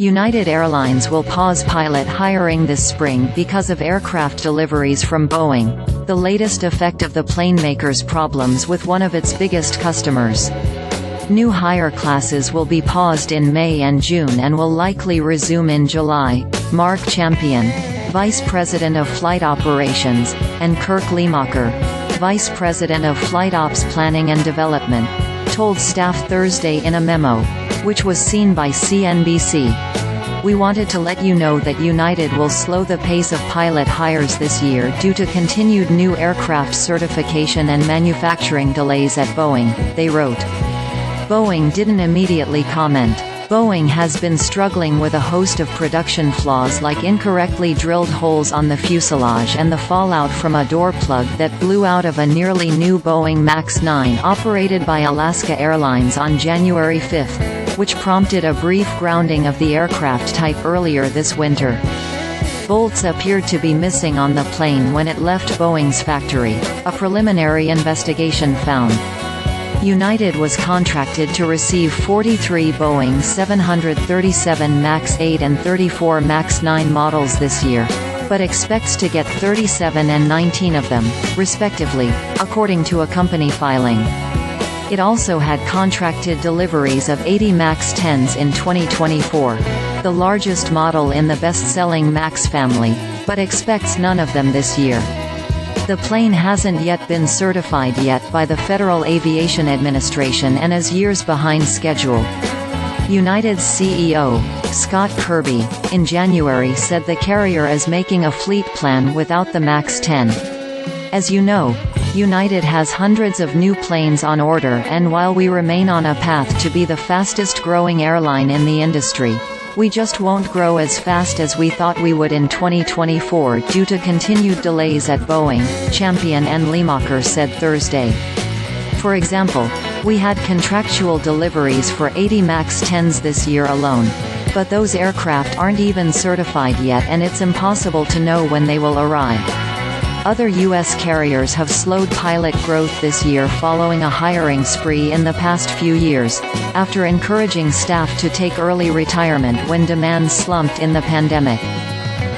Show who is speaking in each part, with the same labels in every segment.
Speaker 1: United Airlines will pause pilot hiring this spring because of aircraft deliveries from Boeing, the latest effect of the planemaker's problems with one of its biggest customers. New hire classes will be paused in May and June and will likely resume in July. Marc Champion, Vice President of Flight Operations, and Kirk Limacher, Vice President of Flight Ops Planning and Development, told staff Thursday in a memo, which was seen by CNBC. "We wanted to let you know that United will slow the pace of pilot hires this year due to continued new aircraft certification and manufacturing delays at Boeing," they wrote. Boeing didn't immediately comment. Boeing has been struggling with a host of production flaws like incorrectly drilled holes on the fuselage and the fallout from a door plug that blew out of a nearly new Boeing Max 9 operated by Alaska Airlines on January 5, which prompted a brief grounding of the aircraft type earlier this winter. Bolts appeared to be missing on the plane when it left Boeing's factory, a preliminary investigation found. United was contracted to receive 43 Boeing 737 MAX 8 and 34 MAX 9 models this year, but expects to get 37 and 19 of them, respectively, according to a company filing. It also had contracted deliveries of 80 MAX 10s in 2024, the largest model in the best-selling MAX family, but expects none of them this year. The plane hasn't yet been certified yet by the Federal Aviation Administration and is years behind schedule. United's CEO, Scott Kirby, in January said the carrier is making a fleet plan without the MAX 10. "As you know, United has hundreds of new planes on order, and while we remain on a path to be the fastest-growing airline in the industry, we just won't grow as fast as we thought we would in 2024 due to continued delays at Boeing," Champion and Limacher said Thursday. For example, "We had contractual deliveries for 80 MAX 10s this year alone. But those aircraft aren't even certified yet and it's impossible to know when they will arrive." Other U.S. carriers have slowed pilot growth this year following a hiring spree in the past few years, after encouraging staff to take early retirement when demand slumped in the pandemic.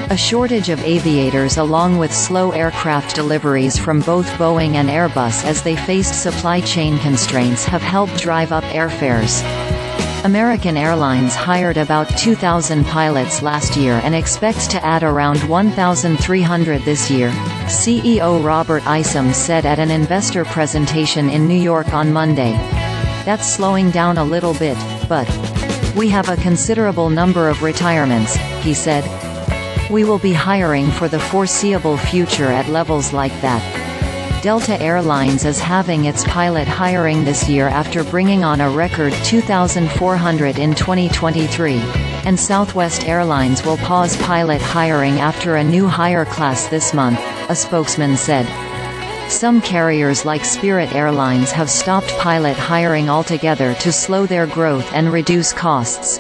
Speaker 1: A shortage of aviators along with slow aircraft deliveries from both Boeing and Airbus as they faced supply chain constraints have helped drive up airfares. American Airlines hired about 2,000 pilots last year and expects to add around 1,300 this year, CEO Robert Isom said at an investor presentation in New York on Monday. "That's slowing down a little bit, but we have a considerable number of retirements," he said. "We will be hiring for the foreseeable future at levels like that." Delta Airlines is halving its pilot hiring this year after bringing on a record 2,400 in 2023, and Southwest Airlines will pause pilot hiring after a new hire class this month, a spokesman said. Some carriers like Spirit Airlines have stopped pilot hiring altogether to slow their growth and reduce costs.